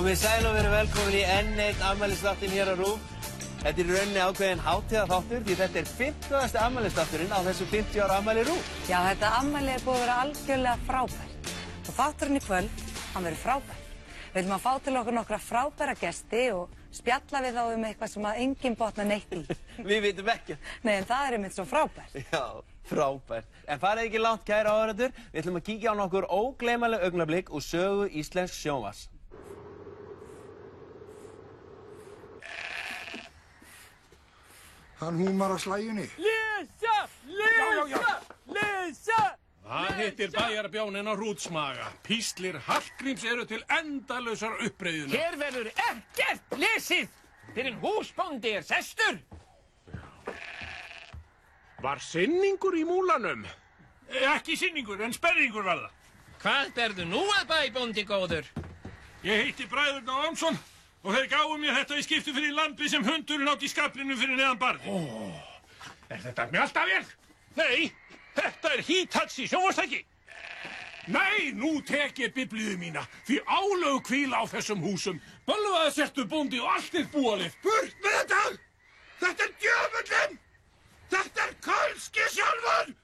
Komið sæl og verið velkomin í enn einn afmælisþáttinn hér á RÚV. Þetta er í rauninni ákveðinn hátíðarþáttur því þetta er 50. afmælisþátturinn á þessu 50 ára afmæli RÚV. Já, þetta afmæli er búið að vera algjörlega frábært. Og þátturinn í kvöld, hann verður frábært. Við viljum að fá til okkur nokkra frábæra gesti og spjalla við þá eitthvað sem að enginn botna neitt í. Við vitum ekki. Nei, en það er einmitt svo frábært. Já, frábært. En farið ekki langt, kæra áhorfendur. Við ætlum að kíkja á nokkur ógleymanleg augnablik úr sögu íslensks sjónvarps. Hann húmar á slægjunni. Lesa! Lesa! Lesa! Það heitir bæjarbjáninn á Hrútsmaga. Píslir Hallgríms eru til endalausar uppreiðunar. Hér verður ekkert lesið fyrir húsbóndi er sestur. Var sinningur í múlanum? Ekki sinningur, en spenningur var það. Hvað berðu nú að bæ, bóndi góður? Ég heiti Bræður Námsson og þeir gáfu mér þetta í skiptu fyrir lambið sem hundurinn átt í skaflinu fyrir neðan barð. Er þetta mjaltavél? Nei, þetta er Hitachi sjónvarpstæki. Nei, nú tek ég biblíu mína, því álög hvíla á þessum húsum. Bölvaða sértu bóndi og allt er búalið. Burt með þetta! Þetta er djöfullinn! Þetta er Kölski sjálfur!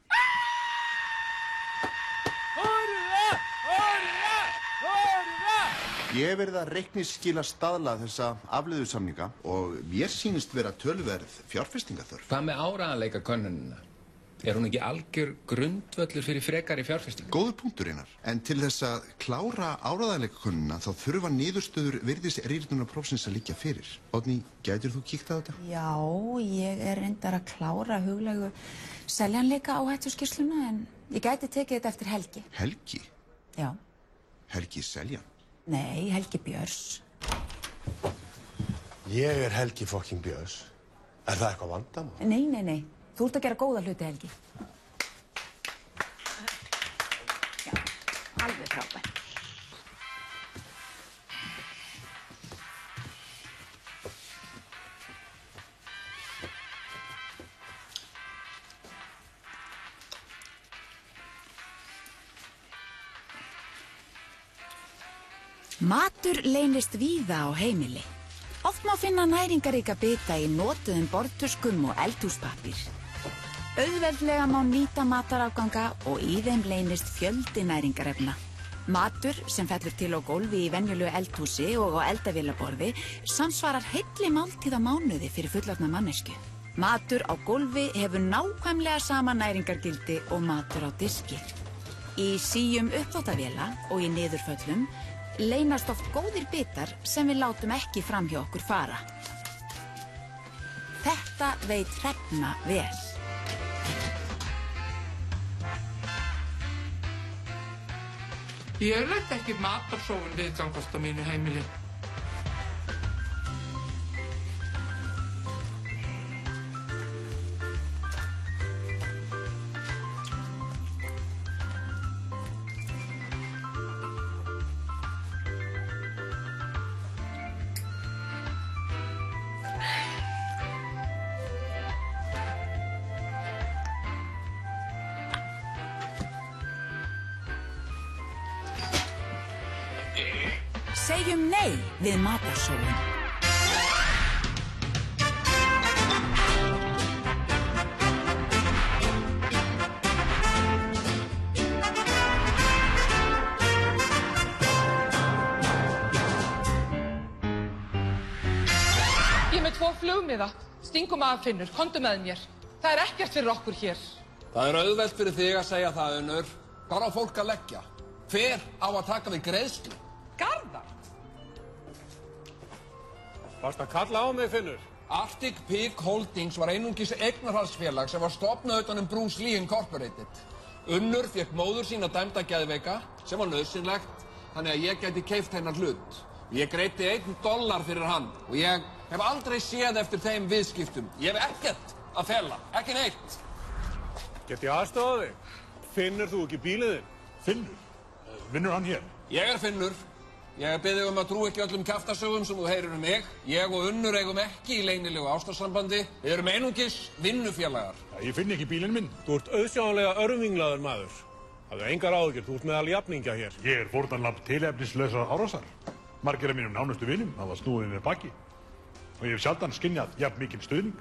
Horfa! Horfa! Horfa! Ég hef verið að reikningsskila staðla þessa afleiðusamninga og mér sýnist vera tölverð fjárfestingaþörf. Hvað með áreiðanleika könnunina? Er hún ekki algjör grundvöllur fyrir frekari fjárfestingu? Góður punktur Einar, en til þess að klára áreiðanleika könnuna þá þurfa niðurstöður virðisrýrnunarprófsins að liggja fyrir. Oddný, gætir þú kíkt á þetta? Já, ég er reyndar að klára huglægu seljanleika áhættuskýrsluna en ég gæti tekið þetta eftir Helgi. Helgi? Já. Helgi Seljan? Nei, Helgi Björns. Ég er Helgi fucking Björns. Er það eitthvað vandamál? Nei, nei, nei. Þú ert að gera góða hluti, Helgi. Já, alveg frábært. Matur leynist víða á heimili. Oft má finna næringaríka bita í notuðum borðtuskum og eldhúspappír. Auðveldlega má nýta matarafganga og í þeim leynist fjöldi næringarefna. Matur sem fellur til á gólfi í venjulegu eldhúsi og á eldavélaborði samsvarar heilli máltíð á mánuði fyrir fullorðna mannesku. Matur á gólfi hefur nákvæmlega sama næringargildi og matur á diski. Í síum uppþvottavéla og í niðurföllum leynast oft góðir bitar sem við látum ekki fram hjá okkur fara. Þetta veit Hrefna vel. Ég læt ekki matarsóun viðgangast á mínu heimili. Segjum nei við matarsóun. Ég er með 2 flugmiða. Stingum að Finnur, komdu með mér. Það er ekkert fyrir okkur hér. Það er auðvelt fyrir þig að segja það, Unnur. Hvar á fólk að leggja? Hver á að taka við greiðslu? Garðar! Varst að kalla á mig, Finnur? Arctic Peak Holdings var einungis eignarhaldsfélag sem var stofnað utan Bruce Lee Incorporated. Unnur fékk móður sína dæmda geðveika sem var nauðsynlegt, þannig að ég gæti keypt hennar hlut. Ég greiddi $1 fyrir hann og ég hef aldrei séð eftir þeim viðskiptum. Ég hef ekkert að fela, ekki neitt. Get ég aðstofa þig? Finnur þú ekki bílið þinn? Finnur? Vinnur hann hér? Ég er Finnur. Ég bið þig að trú ekki öllum kjaftasögum sem þú heyrir mig. Ég og Unnur eigum ekki í leynilegu ástarsambandi. Við erum einungis vinnufélagar. Ég finn ekki bílinn minn. Þú ert auðsjáanlega örvinglaður maður. Hafðu engar áhyggjur, þú ert meðal jafningja hér. Ég er fórnarlamb tilefnislausrar árásar. Margir af mínum nánustu vinum hafa snúið mér baki og ég hef sjaldan skynjað jafn mikinn stuðning.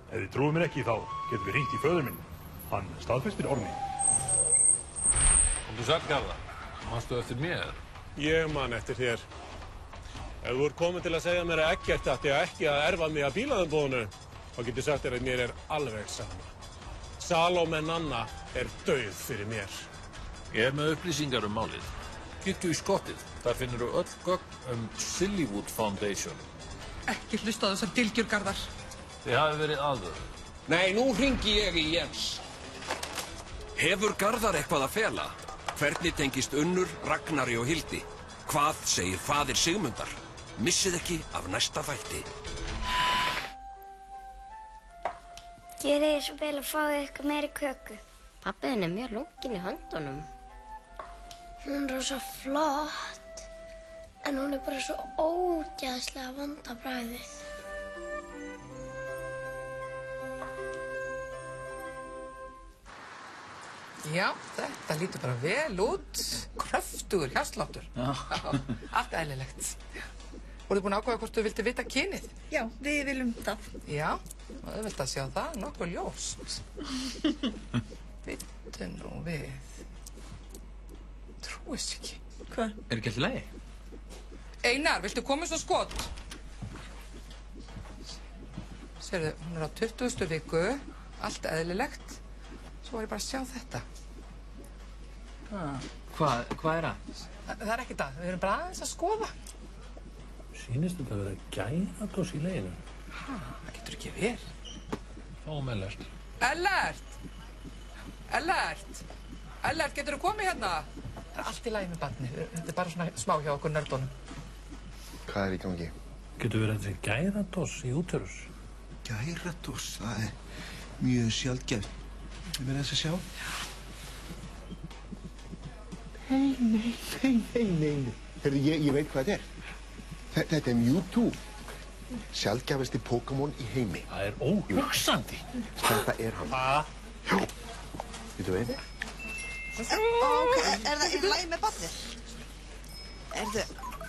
Ef þið trúið mér ekki þá getum við hringt í föður minn. Hann staðfestir orð mín. Komdu sæll, Garðar. Manstu eftir mér? Ég man eftir þér. Ef þú ert komin til að segja mér að Eggert ætti ekki að erfa mig að bílaðumbúðinu, þá get ég sagt þér að mér er alveg sama. Salome Nanna er dauð fyrir mér. Ég er með upplýsingar málið. Kíktu í skottið. Þar finnur þú öll gögn Sillywood Foundation. Ekki hlusta á þessar dylgjur, Garðar. Þið hafi verið aðvörð. Nei, nú hringi ég í Jens. Hefur Garðar eitthvað að fela? Hvernig tengist Unnur, Ragnari og Hildi? Hvað segir faðir Sigmundar? Missið ekki af næsta þætti. Gjörið þið svo vel að fá ykkur meiri köku. Pabbi þinn er mjög lunginn í höndunum. Hún er rosa flott, en hún er bara svo ógeðslega vond á bragðið. Já, þetta lítur bara vel út. Kröftugur hjartsláttur. Já. Allt eðlilegt. Voruð þið búin að ákveða hvort þú vildi vita kynið? Já, við viljum það. Já, þú vilt að sjá það, nokkuð ljóst. Bittu nú við. Trúist ekki. Hvað? Er ekki allt í lagi? Einar, viltu koma svo skot? Sérðu, hún er á 20. viku, allt eðlilegt. Svo var ég bara að sjá þetta. Hvað er það? Það er ekki það, við erum bara aðeins að skoða. Sýnist þetta að vera gæðadoss í leginu? Það getur ekki verið. Fáum Ellert. Ellert! Ellert! Ellert, getur þú komið hérna? Það er allt í lagi með barnið. Þetta er bara svona smá hjá okkur nördunum. Hvað er í gangi? Getur verið þessi gæðadoss í útörus? Gæðadoss? Það er mjög sjaldgæft. Ég meina þess að sjá. Nei. Herðu, ég veit hvað þetta er. Þetta er Mewtwo. Sjaldgæfasti Pokémon í heimi. Það er óhugsandi. Þetta er hann. Já. Vittu við? Ok, er það í lagi með barnið?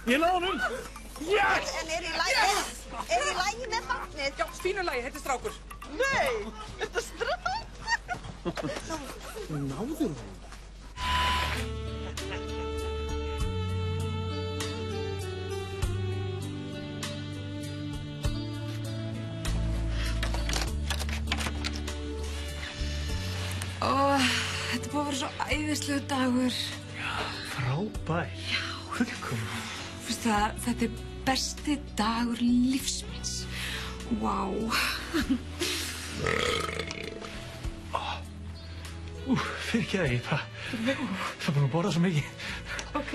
Ég náði honum! Yes! En er í lagi með barnið? Já, fínu lagi, þetta er strákur. Nei, þetta er strákur. Náður hún? Þetta er búið að vera svo æðislegu dagur. Já, frábær. Já. Fullkominn. Veistu það, þetta er besti dagur lífs míns. Vá. Fyrir ekki það, ég það búin að borða svo mikið. Ok.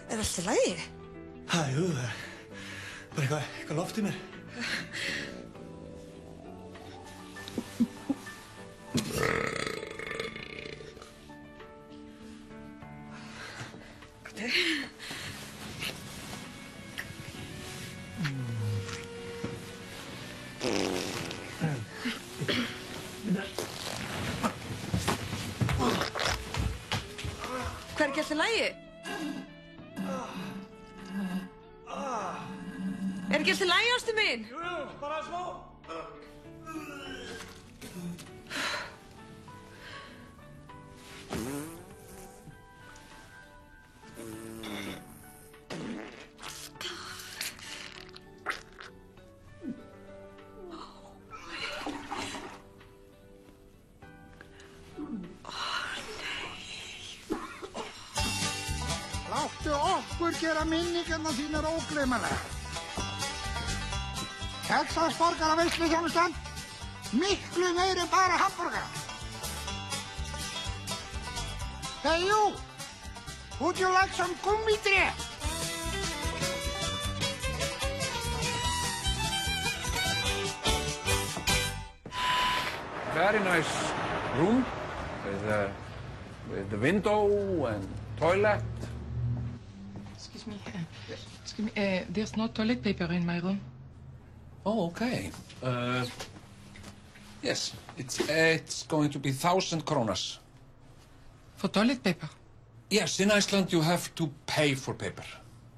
Er allt í lagi? Jú, það er bara eitthvað loft í mér. Hvað er ekki allt í lagi? Er ekki allt í lagi, ástu mín? Jú, bara smá. Láttu okkur gera minningarnar þínar ógleymanlegar. Texas borgaraveisluþjónustan Miklu meira en bara hamborgara. Hey you, would you like some gúmmítré? Very nice room with the window and toilet. Excuse me, there's no toilet paper in my room. Oh, okay. Yes, it's going to be 1,000 krónas. For toilet paper? Yes, in Iceland you have to pay for paper.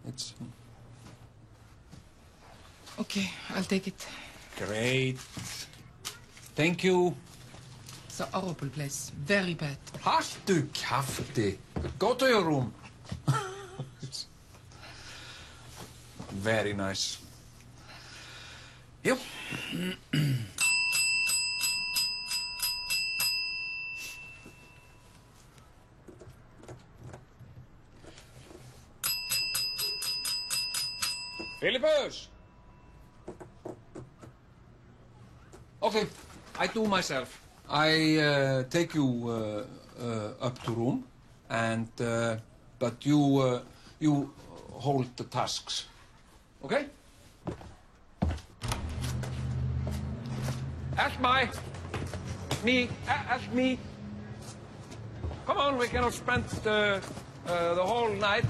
It's... Okay, I'll take it. Great. Thank you. It's a horrible place. Very bad. Haltu kjafti. Go to your room. Very nice. Yep. Philippus! Okay, I do myself. I take you up to room, and but you hold the tasks. Okay? Help me. Come on, we cannot spend the whole night.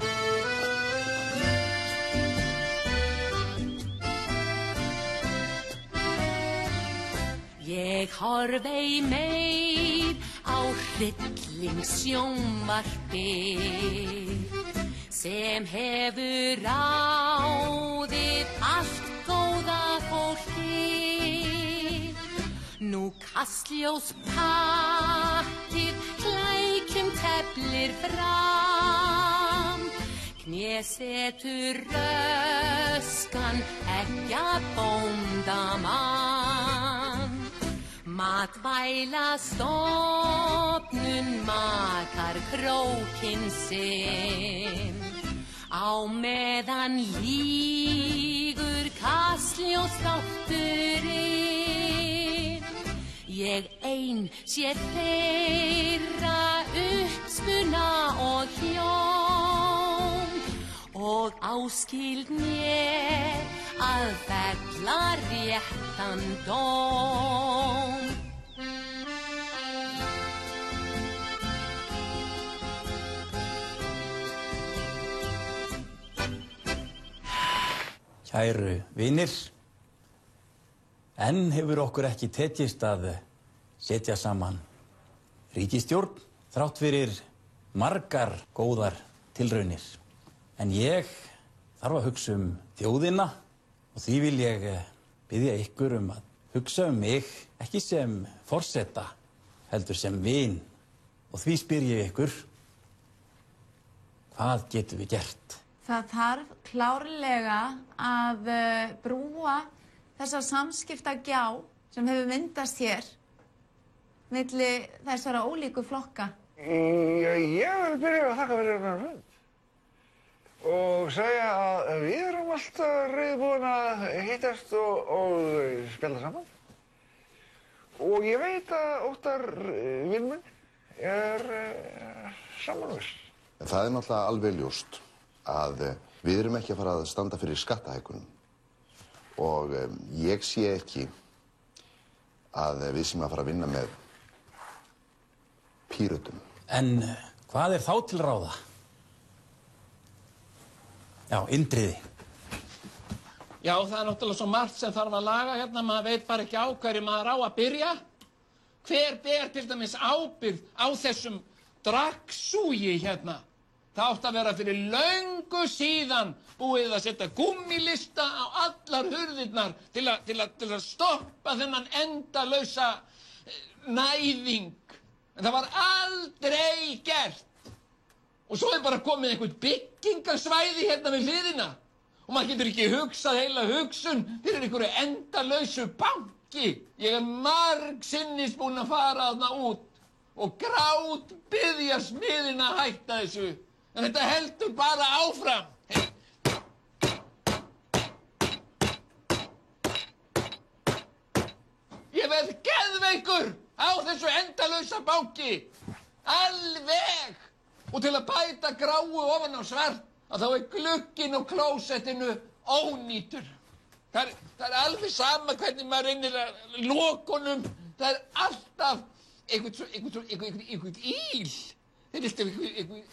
Ég horfei meir á hryllingssjónvarpið sem hefur ráðið allt góða fólkið. Nú Kastljós pakkið klækjum teflir fram, knésetur röskan eggjabóndamann. Matvælastofnun makar krókinn sinn, á meðan lýgur Kastljósþátturinn. Ég ein sé þeirra uppspuna og hljóm, og áskild mér að fella réttan dóm. Kæru vinir, enn hefur okkur ekki tekist að setja saman ríkisstjórn þrátt fyrir margar góðar tilraunir. En ég þarf að hugsa þjóðina og því vil ég biðja ykkur að hugsa mig ekki sem forseta, heldur sem vin. Og því spyr ég ykkur, hvað getum við gert? Það þarf klárlega að brúa þessa samskiptagjá sem hefur myndast hér milli þessara ólíku flokka. Ég vil byrja að þakka fyrir þennan fund og segja að við erum alltaf reiðubúin að hittast og spjalla saman. Og ég veit að Óttar vinur minn sammála. Það náttúrulega alveg ljóst að við erum ekki að fara að standa fyrir skattahækkunum og ég sé ekki að við sem að fara að vinna með Pírötum. En hvað þá til ráða? Já, Indriði. Já, það náttúrulega svo margt sem þarf að laga hérna, maður veit bara ekki á hverju maður á að byrja. Hver ber til dæmis ábyrgð á þessum draggsúgi hérna? Það átti að vera fyrir löngu síðan búið að setja gúmmílista á allar hurðirnar til að stoppa þennan endalausa næðing. En það var aldrei gert. Og svo bara komið einhvern byggingarsvæði hérna við hliðina. Og maður getur ekki hugsað heila hugsun fyrir einhverju endalausu banki. Ég margsinnis búinn að fara þarna út og grátbiðja smiðina að hætta þessu. En þetta heldur bara áfram. Ég verð alveg geðveikur á þessu endalausa banki. Alveg! Og til að bæta gráu ofan á svart, að þá glugginn á klósettinu ónýtur. Það er alveg sama hvernig maður reynir að lokunum. Það er alltaf einhvern íl. Það er alltaf einhvern...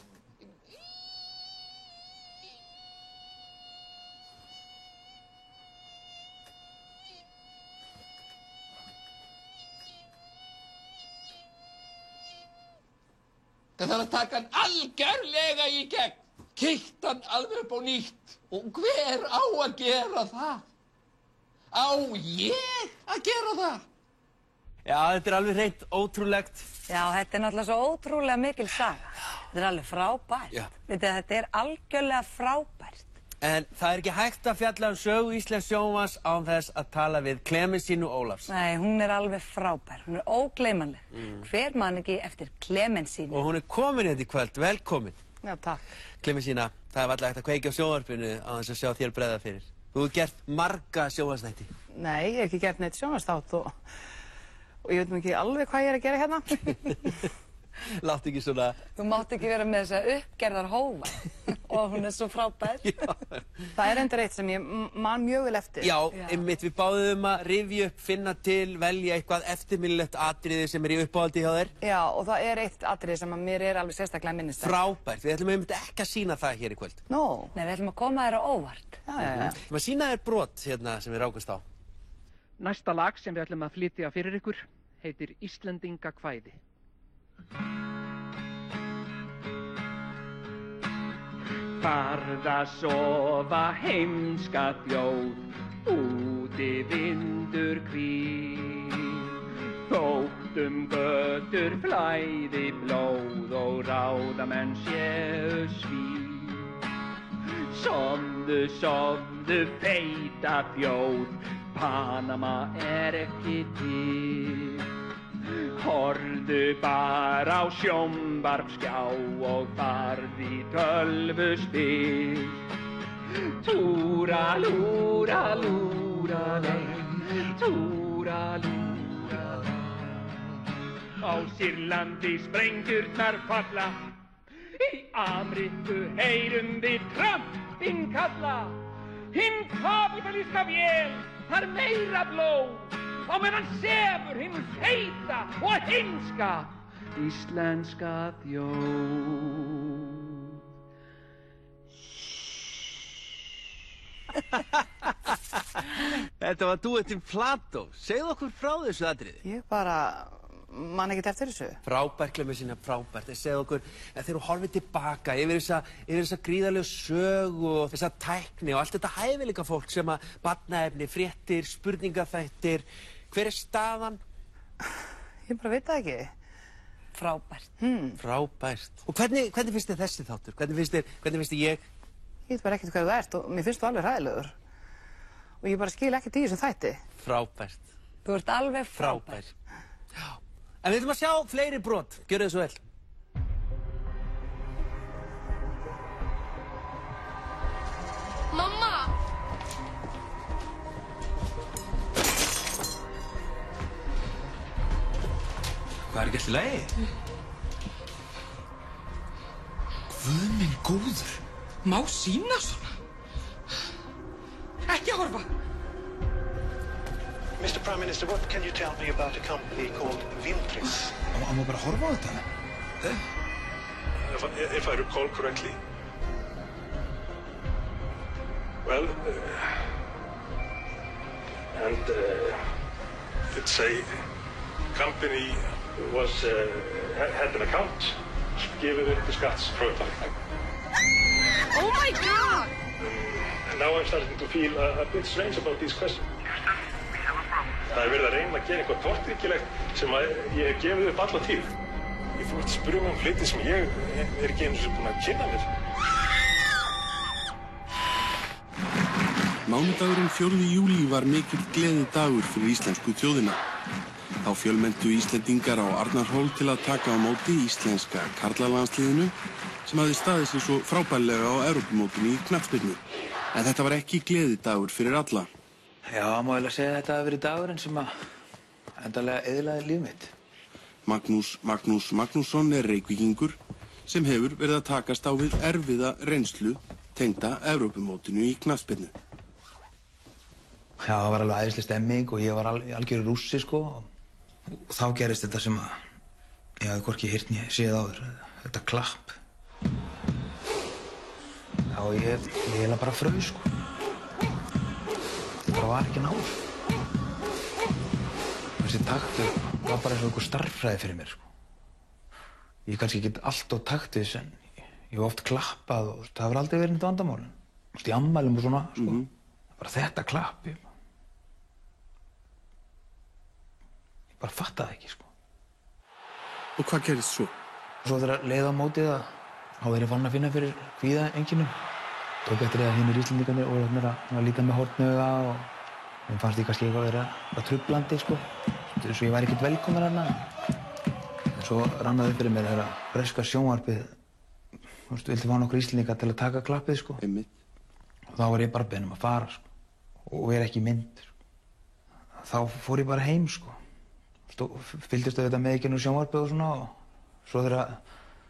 Það þarf að taka hann algjörlega í gegn. Keytta hann alveg upp á nýtt. Og hver á að gera það? Á ég að gera það? Já, þetta er alveg hreint ótrúlegt. Já, þetta er náttúrulega svo ótrúlega mikil saga. Þetta er alveg frábært. Þetta er algjörlega frábært. En það er ekki hægt að fjalla sögu íslensks sjónvarps án þess að tala við Klemensínu Ólafs. Nei, hún er alveg frábær. Hún er ógleymanleg. Hver man ekki eftir Klemensínu? Og hún er komin hérna í kvöld. Velkomin. Já, takk. Klemensína, það er alltaf hægt að kveikja á sjónvarpinu á þess að sjá þér bregða fyrir. Þú hefur gert marga sjónvarpsþætti. Nei, ég hef ekki gert neitt sjónvarpsþátt og ég veit nú ekki alveg hvað ég er að gera hérna. Láttu ekki svona... Þú mátt ekki vera með þessa uppgerðar hófa og hún er svo frábær. Það er endur eitt sem ég man mjög vel eftir. Já, einmitt, við báðum að rifja upp, finna til, velja eitthvað eftirminnilegt atriði sem er í uppáhaldi hjá þér. Já, og það er eitt atriði sem mér er alveg sérstaklega minnistætt. Frábært, við ætlum einmitt ekki að sýna það hér í kvöld. Nó. Nei, við ætlum að koma þér á óvart. Já. Við ætlum að sýna þér brot hérna sem við rákumst á. Næsta lag sem við ætlum að flytja fyrir ykkur heitir Íslendingakvæði. Farð að sofa heimska þjóð, úti vindur hvíl. Þótt götur flæði blóð og ráðamenn séu svíl. Sofðu, sofðu feita þjóð, Panama er ekki til. Horfðu bara á sjónvarpsskjá og farð í tölvuspil. Túra, lúra, lúra, nei, túra, lúra, nei. Á Sýrlandi sprengjurnar falla, í Ameríku heyrum við Trumpinn kalla. Hinn kapitalíska vél, þar meira blóð, á meðan sefur hinn feita og heimska íslenska þjóð. Þetta var duettinn Plató. Segðu okkur frá þessu atriði. Ég bara man ekkert eftir þessu. Frábært, Klemensína, frábært. Segðu okkur, þegar þú horfir tilbaka yfir þessa gríðarlegu sögu og þessa tækni og allt þetta hæfileika fólk sem að barnaefni, fréttir, spurningaþættir. Hver er staðan? Ég bara veit það ekki. Frábært. Frábært. Og hvernig finnst þér þessi þáttur? Hvernig finnst þér ég? Ég veit bara ekkert hvað þú ert og mér finnst þú alveg hræðilegur. Og ég bara skil ekkert í þessum þætti. Frábært. Þú ert alveg frábær. Já. En við ætlum að sjá fleiri brot. Gjörðu þið svo vel. Mamma! Hvað er ekki allt í lagi? Guð minn góður. Má sýna svona? Ekki að horfa. Mr. Prime Minister, what can you tell me about a company called Vintris? Má bara horfa á þetta? If I recall correctly. Well, it's a company had an account given upp til skattsfröðar. Oh my God! And now I'm starting to feel a bit strange about these questions. Það er verið að reyna að gera eitthvað tortryggilegt sem ég hef gefið upp alla tíð. Ég fór að spyrja mig hluti sem ég er ekki einu sem búinn að kynna mér. Mánudagurinn 4. júlí var mikill gleðidagur fyrir íslensku þjóðina. Þá fjölmenntu Íslendingar á Arnarhól til að taka á móti íslenska karlalandsliðinu sem hafði staðið sig svo frábærlega á Evrópumótinu í knattspyrnu. En þetta var ekki gleðidagur fyrir alla. Já, má eiginlega segja að þetta hafi verið dagurinn sem að endanlega eyðilagði líf mitt. Magnús Magnússon er Reykvíkingur sem hefur verið að takast á við erfiða reynslu tengda Evrópumótinu í knattspyrnu. Já, það var alveg æðisleg stemming og ég var algjörur rússi, sko. Og þá gerist þetta sem að ég hafði hvorki heyrt né séð áður. Þetta klapp. Já, ég heila bara fröð, sko. Það bara var ekki náður. Þessi taktur var bara eins og einhver starffræði fyrir mér, sko. Ég kannski get allt á taktvis, en ég hef oft klappað og það hefur aldrei verið neitt vandamál. Í ammælum og svona, sko. Bara þetta klapp. Ég bara fattaði ekki, sko. Og hvað gerist svo? Svo þegar leið á mótið þá er ég fann að finna fyrir kvíðaeinkennum. Tók eftir að hinir Íslendingarnir og mér að líta með hornauga og mér fannst ég kannski eitthvað vera trublandi, sko. Svo ég væri ekkert velkominn þarna. En svo rannaði fyrir mér þegar breska sjónvarpið vildi fá nokkur Íslendinga til að taka klappið, sko. Einmitt. Og þá var ég bara beðinn að fara, sko. Og vera ekki í mynd, sko. Þá fór ég bara heim, sko. Fylgdist auðvitað með ekki nú sjónvarpið og svona og svo þegar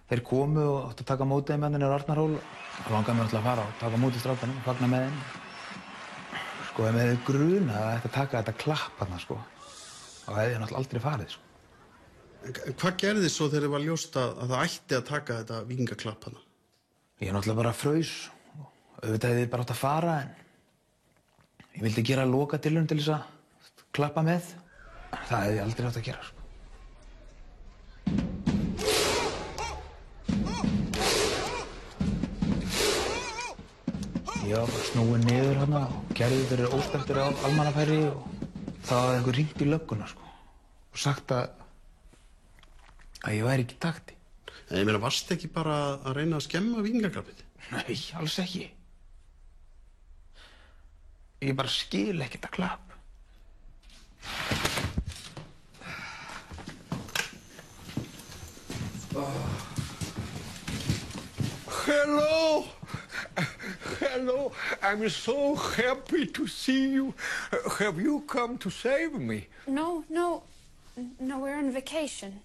þeir komu og áttu að taka mótið með henni á Arnarhól þá langaði mér alltaf að fara og taka mótið strákanum og fagna með henni. Sko, ef mér hefði grunað að ætti að taka þetta klapp þarna, sko, þá hefði ég náttúrulega aldrei farið, sko. Hvað gerðist svo þegar þið var ljóst að það ætti að taka þetta víkingaklapp þarna? Ég náttúrulega bara fraus og auðvitað hefði ég bara átt að fara en ég vildi gera lokatilraun til þess að klappa með. Það hefði ég aldrei átt að gera, sko. Ég var bara snúinn niður hérna og gerði fyrir óspektur á almannafæri og þá hafði einhver hringt í lögguna, sko, og sagt að ég væri ekki í takti. En ég meina, varstu ekki bara að reyna að skemma víkingaklappið? Nei, alls ekki. Ég bara skil ekki þetta klapp. Hello, I'm so happy to see you. Have you come to save me? No, we're on vacation.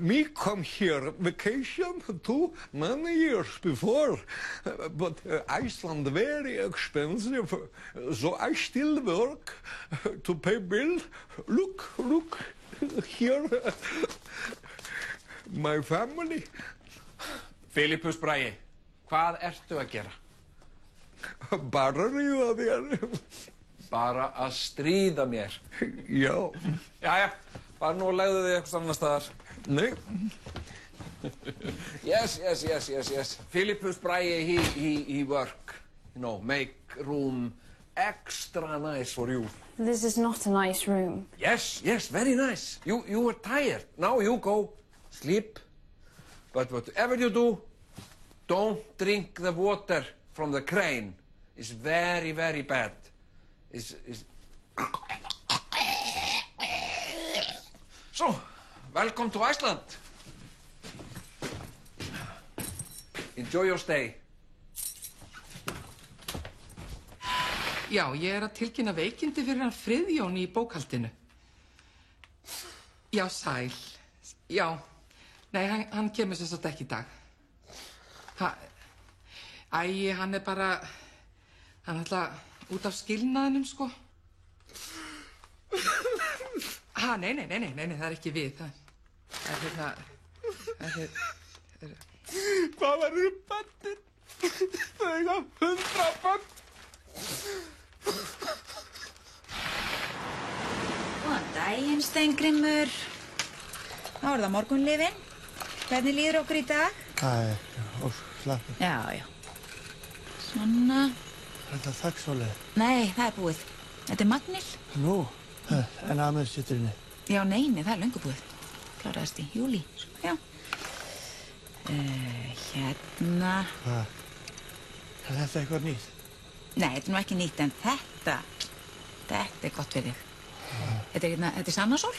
Me come here vacation too many years before, but Iceland very expensive, so I still work to pay bill. Look, here, my family. Filippus Bragi, hvað ertu að gera? Bara ríða þér. Bara að stríða mér? Já. Jæja, bara nú og legðu þig eitthvað annars staðar. Nei. Yes. Filippus Bragi, he work. You know, make room extra nice for you. This is not a nice room. Yes, very nice. You were tired. Now you go sleep. But whatever you do, don't drink the water from the crane. It's very, very bad. So, welcome to Iceland. Enjoy your stay. Já, ég að tilkynna veikindi fyrir hann Friðjón í bókhaldinu. Já, sæl. Já. Nei, hann kemur sem sagt ekki í dag. Hann bara, hann alltaf út af skilnaðinum, sko. Nei, það er ekki við. Það er Hvað verður bönnin? Það eiga 100 bönn. Góðan daginn, Steingrímur. Þá er það morgunlifin. Hvernig líður okkur í dag? Það er slappið. Já. Svona. Er þetta þaksólið? Nei, það er búið. Þetta er Magnil. Nú, en aðmennssitturinni. Já, nei, það er löngu búið. Kláraðist í júlí. Já. Hérna. Hvað? Er þetta eitthvað nýtt? Nei, þetta er nú ekki nýtt, en þetta er gott fyrir þig. Þetta er Sannasól.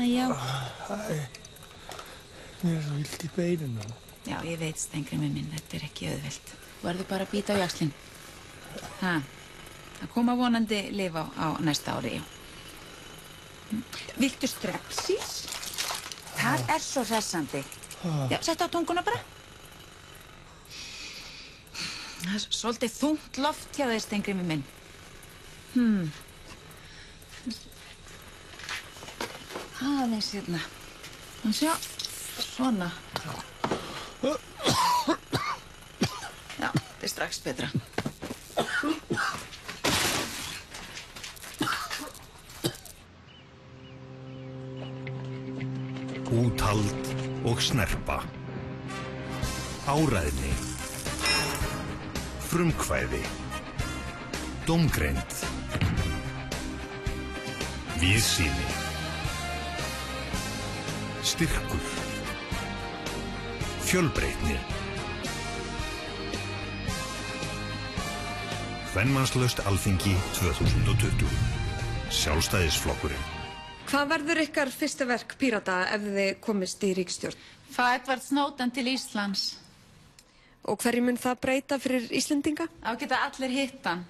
Já. Mér er svo illt í beinunum. Já, ég veit, Steingrímur minn, þetta er ekki auðvelt. Þú verður bara að bíta á jaxlinn. Það koma vonandi lyf á næsta ári. Viltu Strepsils? Það er svo hressandi. Já, settu á tunguna bara. Það er svolítið þungt loft hjá þér, Steingrímur minn. Aðeins hérna. Sjá, svona. Já, þetta er strax betra. Úthald og snerpa. Áræðni. Frumkvæði. Dómgreind. Víðsýni. Styrkur. Fjölbreytni. Kvenmannslaust Alþingi 2020. Sjálfstæðisflokkurinn. Hvað verður ykkar fyrsta verk Pírata ef þið komist í ríkisstjórn? Fá Edward Snowden til Íslands. Og hverju mun það breyta fyrir Íslendinga? Á geta allir hitt hann.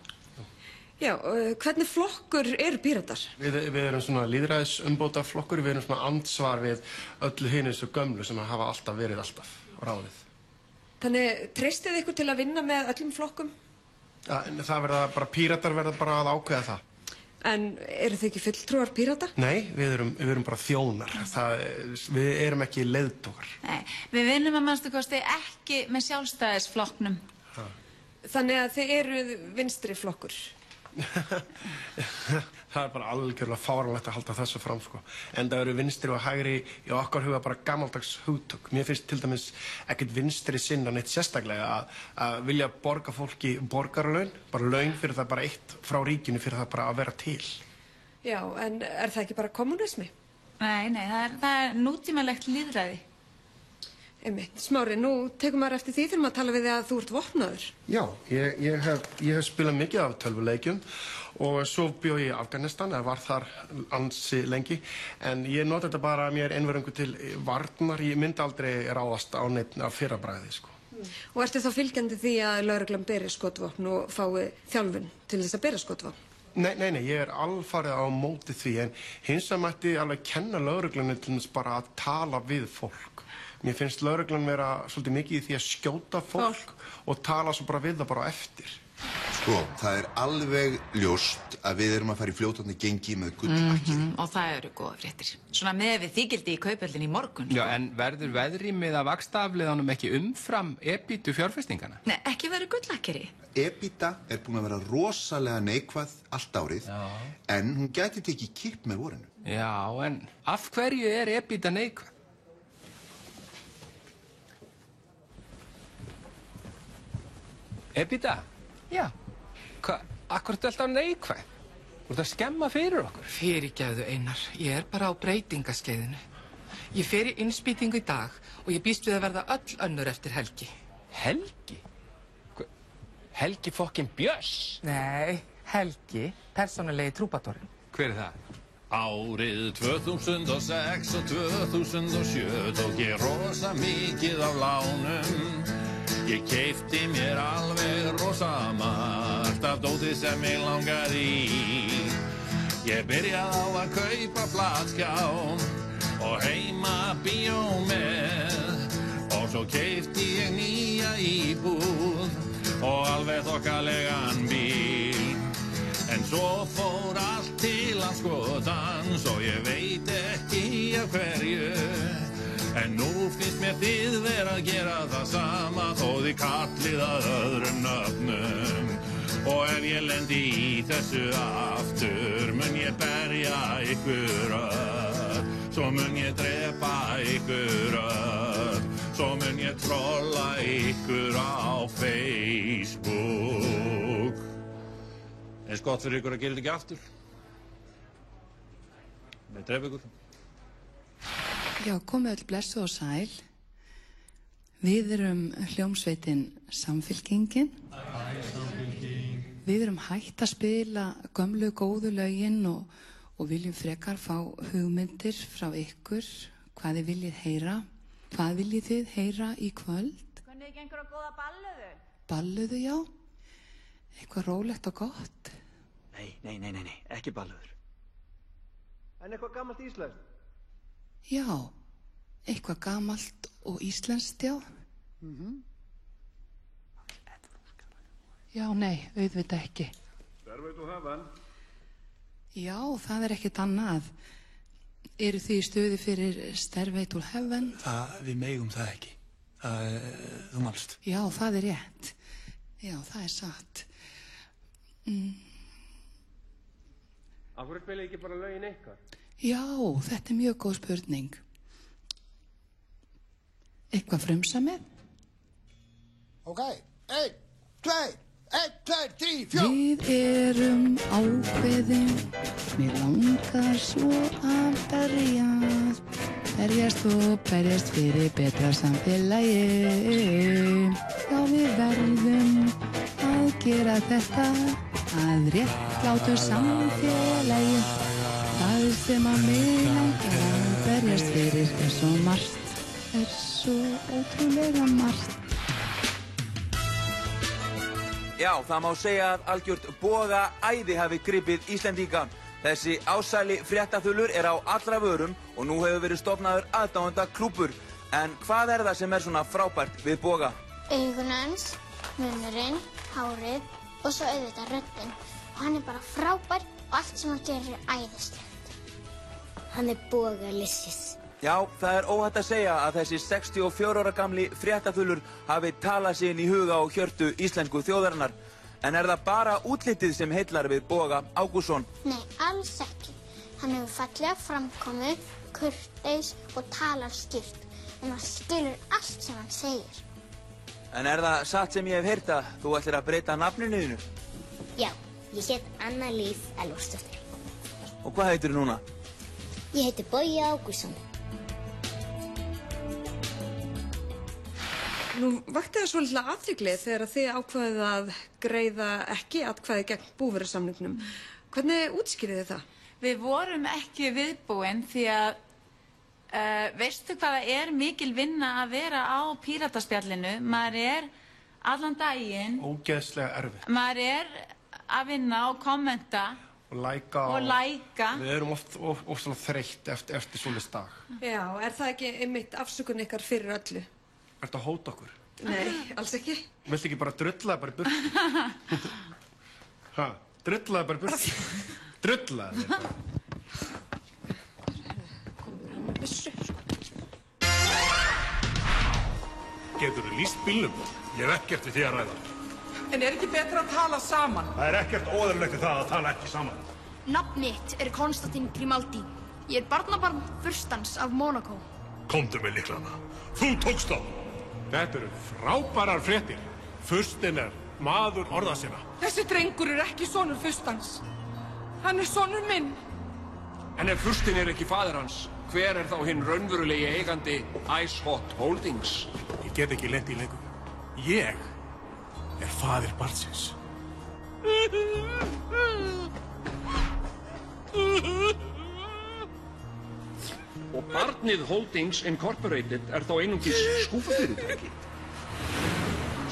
Já, hvernig flokkur eru Píratar? Við erum svona lýðræðisumbóta flokkur, við erum svona andsvar við öllu hinu svo gömlu sem hafa alltaf verið alltaf ráðið. Þannig treystið ykkur til að vinna með öllum flokkum? Ja, það verða bara, Píratar verða bara að ákveða það. En eru þið ekki fulltrúar Pírata? Nei, við erum bara þjónar. Við erum ekki leiðtogar. Nei, við vinnum að mannstu kosti ekki með sjálfstæðisflokknum. Þannig að þið eru vinstri flokkur? Það er bara algjörlega fáránlegt að halda þessu fram, sko. En það eru vinstri og hægri í okkar huga bara gamaldags hugtök. Mér finnst til dæmis ekkert vinstri sinna neitt sérstaklega að vilja borga fólki borgaralaun, bara laun fyrir það bara eitt frá ríkinu fyrir það bara að vera til. Já, en er það ekki bara kommunismi? Nei, það er nútímalegt lýðræði. Einmitt. Smári, nú tekum maður eftir því þegar maður tala við þig að þú ert vopnaður. Já, ég hef spilað mikið af tölvuleikjum og svo bjó ég í Afganistan, eða var þar ansi lengi, en ég nota þetta bara mér einvörðingu til varnar, ég myndi aldrei ráðast á neitt af fyrrabræði, sko. Og ertu þá fylgjandi því að lögreglan beri skotvopn og fái þjálfun til þess að bera skotvopn? Nei, ég er alfarið á móti því, en hins vegar mætti alveg kenna lögreglunni til þess bara að tala við fólk. Mér finnst lögreglan vera svolítið mikið í því að skjóta fólk og tala svo bara við það bara eftir. Sko, það er alveg ljóst að við erum að fara í fljótandi gengi með gullakkeri. Og það eru góða fréttir. Svona með við þykildi í kaupöldin í morgun. Já, en verður veðrýmið af vaxtaafliðanum ekki umfram ebítu fjárfestingana? Nei, ekki verður gullakkeri. Ebita er búin að vera rosalega neikvæð allt árið, en hún gæti tekið kipp með vorinu. Já, en af hverju er ebita neikvæð? Ebita? Já. Akkur ertu alltaf neikvæð? Þú ert að skemma fyrir okkur. Fyrirgefðu, Einar. Ég er bara á breytingaskeiðinu. Ég fer í innspýtingu í dag og ég býst við að verða öll önnur eftir helgi. Helgi? Helgi fokkin Björns? Nei, Helgi, persónulegi trúbadorinn. Hver er það? Árið 2006 og 2007 tók ég rosa mikið af lánum. Ég keipti mér alveg rosa margt af dóti sem ég langaði í. Ég byrjaði á að kaupa flatskján og heima bíó með. Og svo keipti ég nýja íbúð og alveg þokkalegan bíl. En svo fór allt til andskotans og ég veit ekki af hverju. En nú finnst mér þið vera að gera það sama þó þið kallið að öðrum nöfnum. Og ef ég lendi í þessu aftur mun ég berja ykkur öll. Svo mun ég drepa ykkur öll. Svo mun ég trolla ykkur á Facebook. Eins gott fyrir ykkur að gera þetta ekki aftur. Með drepa ykkur. Já, komið öll blessu og sæl. Við erum hljómsveitin Samfylkingin. Við erum hætt að spila gömlu góðu lögin og viljum frekar fá hugmyndir frá ykkur. Hvað þið viljið heyra? Hvað viljið þið heyra í kvöld? Hvernig gengur að góða balluðu? Balluðu, já. Eitthvað rólegt og gott. Nei, ekki ballöður. En eitthvað gamalt íslenskt? Já, eitthvað gamalt og íslenskt, já. Já, nei, auðvitað ekki. Starfveit og hafan. Já, það ekkert annað. Eru þið í stuði fyrir Stairway to Heaven? Við megum það ekki. Þú manst. Já, það rétt. Já, það satt. Af hverju spila ekki bara lögin ykkar? Já, þetta mjög góð spurning. Eitthvað frumsamið? Ok, 1, 2, 3, 4. Við erum ákveðin, mér langar svo að berjast og berjast fyrir betra samfélagi. Já, við verðum að gera þetta að réttlátu samfélagi. Það sem að mig langar að berjast fyrir svo margt, svo ótrúlega margt. Já, það má segja að algjört bogaæði hafi gripið Íslendinga. Þessi ásæli fréttaþulur á allra vörum og nú hefur verið stofnaður aðdáendaklúbbur. En hvað það sem svona frábært við Boga? Augun hans, munnurinn, hárið og svo auðvitað röddin. Og hann bara frábær og allt sem hann gerir æðislegt. Hann Bogalicious. Já, það óhætt að segja að þessi 64 ára gamli fréttaþulur hafi talað sig inn í huga og hjörtu íslensku þjóðarinnar. En það bara útlitið sem heillar við Boga Ágústsson? Nei, alls ekki. Hann hefur fallega framkomu, kurteis og talar skýrt. En hann skilur allt sem hann segir. En það satt sem ég hef heyrt að þú ætlir að breyta nafninu þínu? Já, ég heit Anna Líf Elvarsdóttir. Og hvað heitirðu núna? Ég heiti Bogi Ágústsson. Nú vakti það svolítið athygli þegar þið ákvaðið að greiða ekki atkvæði gegn búvörusamningnum. Hvernig útskýrið þið það? Við vorum ekki viðbúin því að veistu hvað það mikil vinna að vera á Pírataspjallinu. Maður allan daginn. Ógeðslega erfitt. Maður að vinna og kommenta. Og læka. Við erum oft þreytt eftir svoleiðis dag. Já, það ekki einmitt afsökun ykkar fyrir öllu? Ertu að hóta okkur? Nei, alls ekki. Viltu ekki bara drulla bara í burtu? Drulla bara í burtu? Drulla bara. Geturðu lýst bílnum? Ég hef ekkert við því að ræða. En ekki betra að tala saman? Það ekkert óðurlegt við það að tala ekki saman. Nafn mitt Konstantín Grimaldi. Ég barnabarn furstans af Monaco. Komdu með lyklana. Þú tókst þá. Þetta eru frábærar fréttir. Furstinn maður orða sinna. Þessi drengur ekki sonur furstans. Hann sonur minn. En ef furstinn ekki faðir hans, hver þá hinn raunverulegi eigandi Ice Hot Holdings? Ég get ekki lent í lengur. Ég faðir barnsins. Og barnið Holdings Incorporated þá einungis skúfafyrirtæki.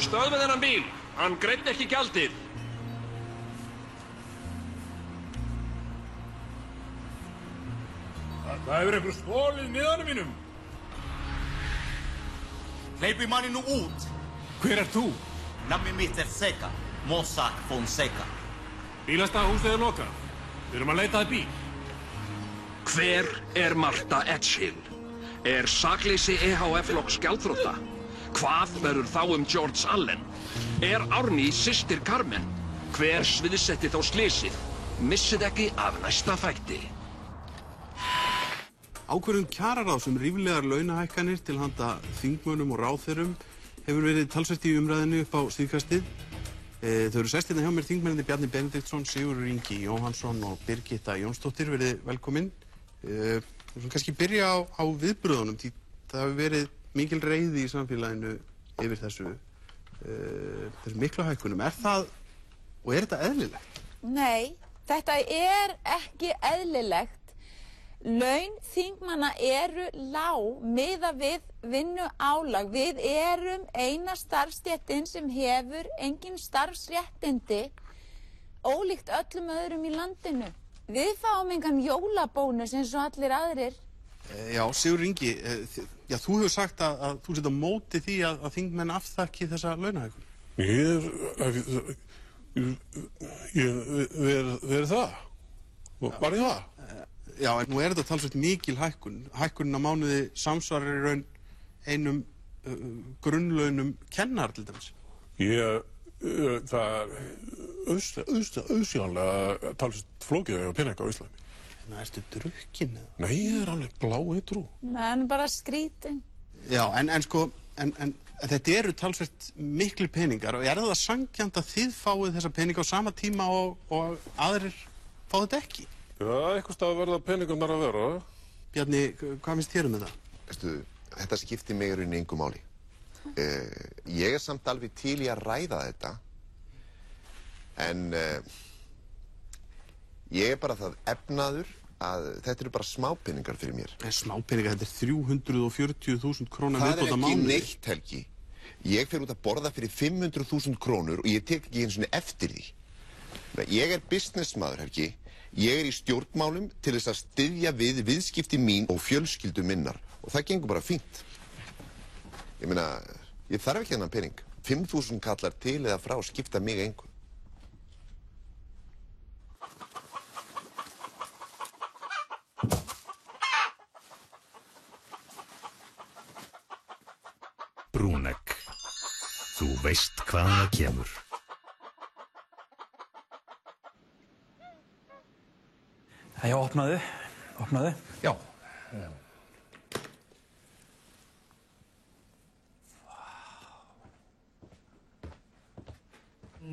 Stöðvað þennan bíl, hann greiddi ekki gjaldið. Það hefur einhver stolið miðanum mínum. Hleypi manni nú út. Hver þú? Nafni mitt Seka, Mossack Fonseca. Bílastæðahúsið lokað. Við erum að leita að bíl. Hver Marta Edgehill? Sakleysi EHF loks gjaldþrota? Hvað verður þá George Allen? Árný systir Carmen? Hver sviðsetti þá slysið? Missið ekki af næsta þætti. Ákvörðun kjararáðs ríflegar launahækkanir til handa þingmönnum og ráðherrum hefur verið talsvert í umræðinu upp á síðkastið. Þau eru sest hérna hjá mér þingmennirnir Bjarni Benediktsson, Sigurður Ingi Jóhannsson og Birgitta Jónsdóttir. Verið velkomin. Við skulum kannski byrja á viðbröðunum, því það hefur verið mikil reiði í samfélaginu yfir þessum miklu hækkunum. Þetta eðlilegt? Nei, þetta ekki eðlilegt. Laun þingmanna eru lág miðað við vinnuálag. Við erum eina starfsstéttin sem hefur engin starfsréttindi, ólíkt öllum öðrum í landinu. Við fáum engan jólabónus eins og allir aðrir. Já, Sigurður Ingi, þú hefur sagt að þú sett á móti því að þingmenn afþakki þessa launahækkun. Ég verð það. Bara í það. Já, en nú þetta talsvert mikil hækkun. Hækkunin á mánuði samsvarar í raun einum grunnlaunum kennar til dæmis. Það er auðsjáanlega talsvert flókið að peninga á Íslandi. En ertu drukkin eða? Nei, ég er alveg bláeitrú. En bara skrítin. Já, en þetta eru talsvert miklir peningar og það sanngjarnt að þið fáið þessa peninga á sama tíma og aðrir fá þetta ekki? Já, eitthvað stað verða peningarnar að vera. Bjarni, hvað finnst þér þetta? Veistu, þetta skiptir mig í rauninni engu máli. Ég er samt alveg til í að ræða þetta, en ég er bara það efnaður að þetta eru bara smápeningar fyrir mér. Smápeningar, þetta er 340.000 krónar viðbót á mánuði. Það er ekki neitt, Helgi. Ég fer út að borða fyrir 500.000 krónur og ég tek ekki einu sinni eftir því. Ég er businessmaður, Helgi. Ég er í stjórnmálum til þess að styðja við viðskipti mín og fjölskyldu minnar. Og það gengur bara fínt. Ég meina, ég þarf ekki þennan pening. 5.000 kallar til eða frá skipta mig engu. Brúnegg. Þú veist hvaðan það kemur. Já, opnaðu. Já.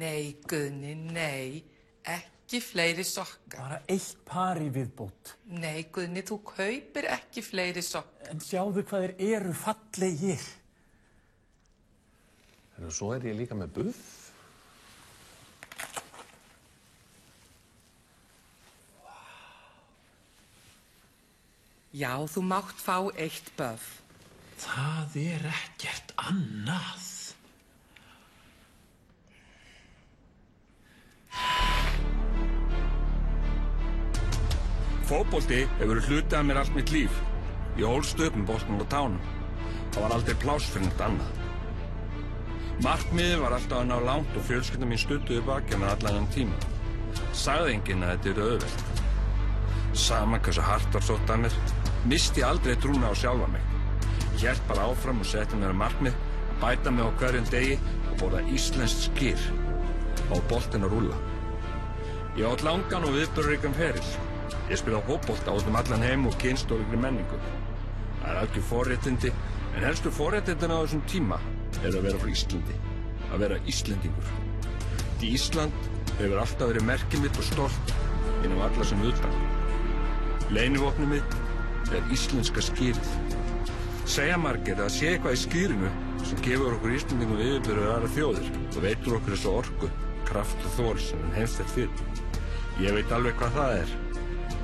Nei, Guðni, nei. Ekki fleiri sokkar. Bara eitt par í viðbót. Nei, Guðni, þú kaupir ekki fleiri sokkar. En sjáðu hvað þeir eru fallegir. Svo er ég líka með buff. Já, þú mátt fá eitt böf. Það er ekkert annað. Fótbolti hefur verið hluti af mér allt mitt líf. Ég ólst upp með boltann á tánum. Það var aldrei pláss fyrir neitt annað. Markmiðið var alltaf að ná langt og fjölskylda mín studduði baki mér allan þennan tíma. Sagði enginn að þetta yrði auðvelt. Sama hversu hart var sótt að mér, misti ég aldrei trúna á sjálfa mig. Ég hélt bara áfram og setti mér að markmið, bæta mig á hverjum degi og borða íslenskt skyr á boltinn að rúlla. Ég átt langan og viðburðaríkan feril. Ég spila fótbolta út allan heim og kynnst ólíkri menningu. Það er algjör forréttindi, en helstu forréttindin á þessum tíma er að vera frá Íslandi, að vera Íslendingur. Því Ísland hefur alltaf verið merkið mitt og stolt innan alla sem utan. Leynivopnið mitt er íslenska skýrið. Segja margir að sé eitthvað í skýrinu sem gefur okkur Íslendingum yfirburði aðrar þjóðir og veitur okkur þessu orku, kraft og þor sem hann heimstætt fyrir. Ég veit alveg hvað það er.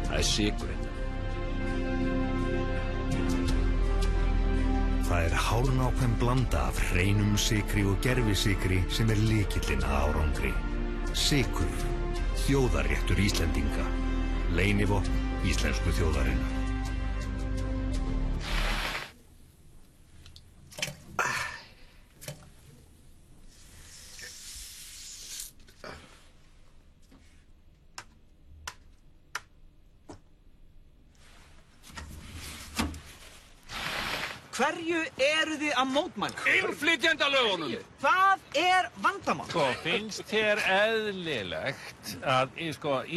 Það er sykurinn. Það er hárnákvæm blanda af hreinum sykri og gerfisykri sem er lykillinn að árangri. Sykur, þjóðarréttur Íslendinga. Leynivopn íslensku þjóðarinnar. Hverju eru þið að mótmæla? Innflytjendalögunum! Það er vandamál. Finnst þér eðlilegt að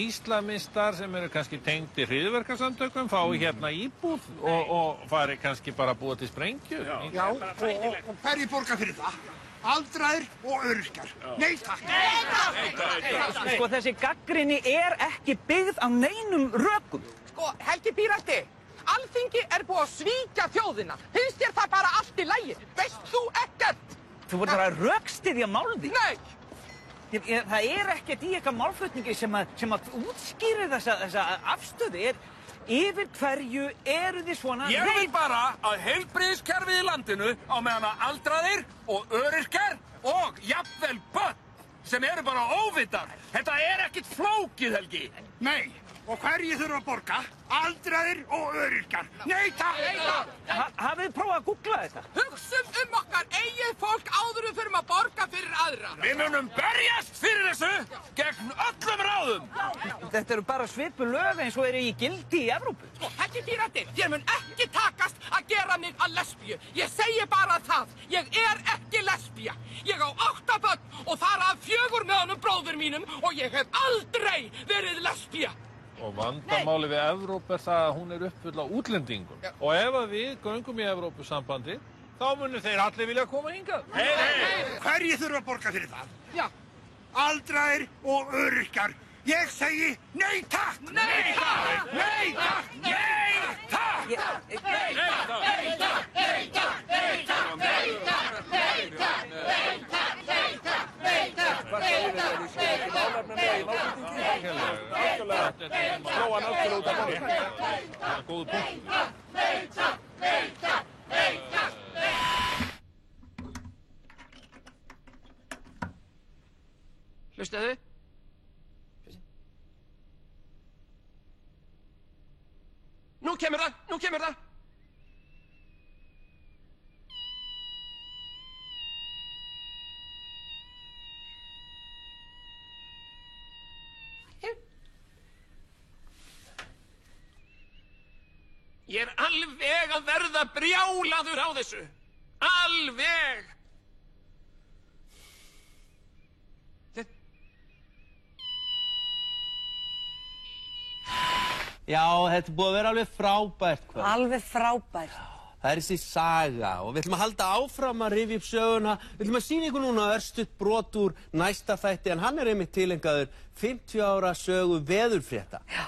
íslamistar sem eru kannski tengdir hryðjuverkasamtökum fái hérna íbúð og fari kannski bara að búa til sprengju? Já, og hverju borgar fyrir það? Aldraðir og öryrkjar. Nei takk! Nei takk! Þessi gagnrýni er ekki byggð á neinum rökum. Helgi Pírati, Alþingi er búið að svíkja þjóðina. Finnst þér það bara allt í lagi? Veist þú ekkert? Þú voru bara að rökstyðja málþing. Nei! Það er ekkert í eitthvað málflutningi sem að útskýrir þessa afstöðu. Yfir hverju eru þið svona... Ég vil bara að heilbrigðiskerfið í landinu á meðan að aldraðir og öryrkjar og jafnvel börn sem eru bara óvitar. Þetta ekkert flókið, Helgi. Nei, og hverju þurfa að borga? Aldraðir og öryrkjar. Nei, takk! Hafið þið prófað að googla þetta? Hugsum okkar eigið fólk áður við þurfum að borga fyrir aðra. Við munum berjast fyrir þessu gegn öllum ráðum. Þetta eru bara svipuð lög eins og eru í gildi í Evrópu. Ekki píratir, þér mun ekki takast að gera mig að lesbíu. Ég segi bara það, ég ekki lesbía. Ég á 8 börn og þar af 4 með honum bróður mínum og ég hef aldrei verið lesbía. Og vandamáli við Evrópu það að hún uppfull af útlendingum. Og ef að við göngum í Evrópusambandi, þá munu þeir allir vilja koma hingað. Hverju þurfa að borga fyrir það? Já. Aldraðir og öryrkjar. Ég segi nei takk! Nei takk! Nei takk! Nei takk! Nei takk! Nei takk! Nei takk! Nei takk! Nei takk! Nei takk! Nei takk! Nei takk! Nei takk! Hvað segir þið þegar þið séu ekki málefni með í málflutningi? Náttúrulega, þetta slóa náttúrulega út af borði. Það góður punktur. Nei takk! Nei takk! Nei takk! Hlustaðu. Nú kemur það, nú kemur það. Ég alveg að verða brjálaður á þessu. Alveg. Já, þetta búið að vera alveg frábært kvöld. Alveg frábært. Það þessi saga og við ætlum að halda áfram að rifja upp söguna. Við ætlum að sýna ykkur núna örstutt brot úr næsta þætti en hann einmitt tilengaður 50 ára sögu veðurfrétta. Já,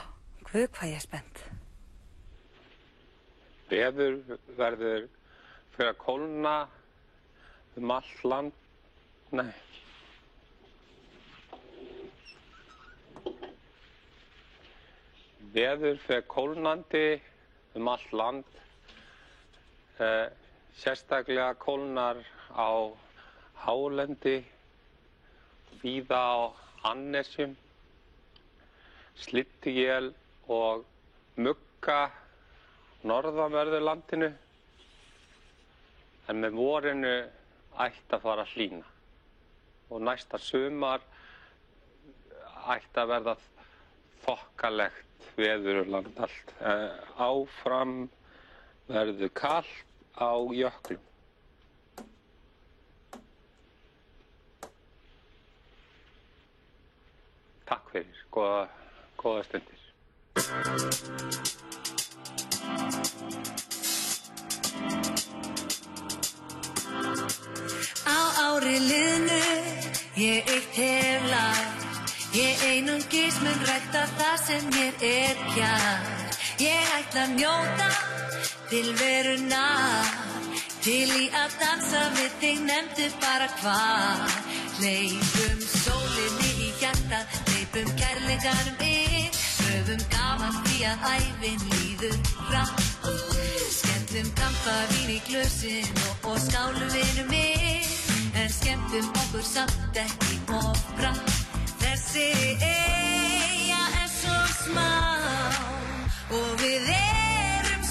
guð hvað ég spennt. Veður verður fyrir að kólna allt land. Nei. Veður fer kólnandi allt land. Sérstaklega kólnar á hálendi, víða á annesjum, slydduél og mugga norðanverðu landinu. En með vorinu ætti að fara að hlýna. Og næsta sumar ætti að verða þokkalegt veður land allt. Áfram verður kalt á jöklum. Takk fyrir, góða stundir. Á ári liðnu ég eitt hef lært. Ég einungis mun rækta það sem mér kjært. Ég ætla að njóta tilverunar, til í að dansa við þig, nefndu bara hvað. Hleypum sólinni í hjartað, hleypum kærleikanum inn, höfum gaman því að ævin líður hratt. Skemmtum kampavín í glösin og skálum vinum minn, en skemmtum okkur samt ekki of bratt. Þessi eyja svo smá og við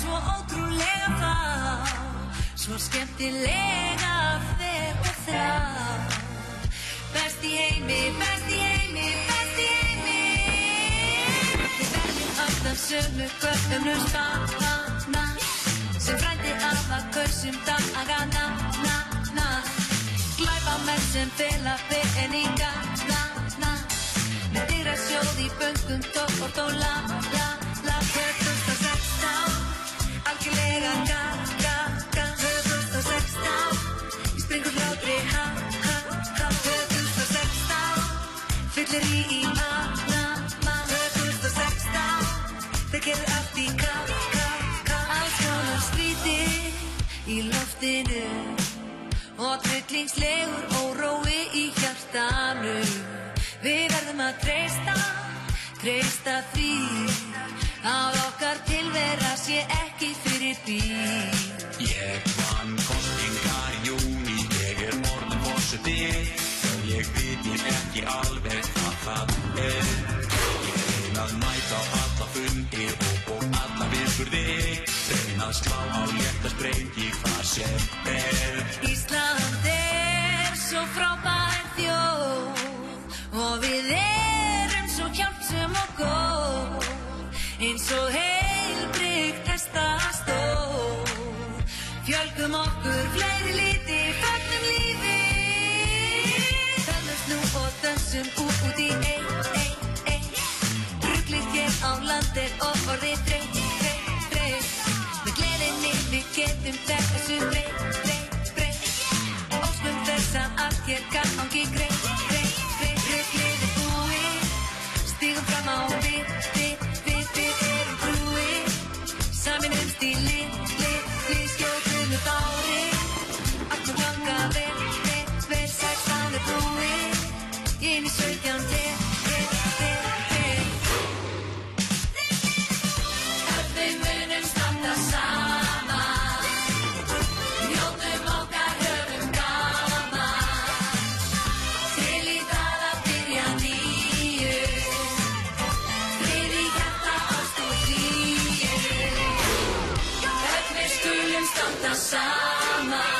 svo ótrúlega fá, svo skemmtilega fer og þrá. Best í heimi, best í heimi, best í heimi. Við verðum alltaf sömu gömlu spana, sem frændi af að kausum dagana, glæpamenn sem fela peninga, með dýrasjóð í bönkum, topp og dóla, 2016, algjörlega ga, 2016, í springur hlátri, ha, 2016, fyllir í ma, 2016, þeir gerðu allt í ka, alls konar skrítið í loftinu, og tryllingslegur órói í hjartanu. Við verðum að treysta því að okkar alvera sé ekki fyrir bíl. Ég vann kosningar í júní, ég orðinn forseti. Ég veit ekki alveg hvað það Ég reyna að mæta á alla fundi og alla viðburði. Reyna að slá á létta sprengi hvar sem Ísland svo frábær þjóð og við svo hjálpsöm og góð eins og heilbrigt hestastóð. Fjölgum okkur fleiri liti, fögnum lífi. Fögnumst nú og dönsum út í Ruglið hér á landi og orðið þreytt. Með gleðinni við getum þessu breytt. Óskum þess að allt hér gangi greitt. Ruglið búið, stígum fram á við erum brúið. Sameinumst í lið, skjótum upp árið. Allt nú ganga vel, 16 búið. Inn í 17 Ef við munum standa saman, njótum okkar, höfum gaman. Til í það að byrja nýju, friði hjarta, ást og hlýju. Ef við skulum standa saman.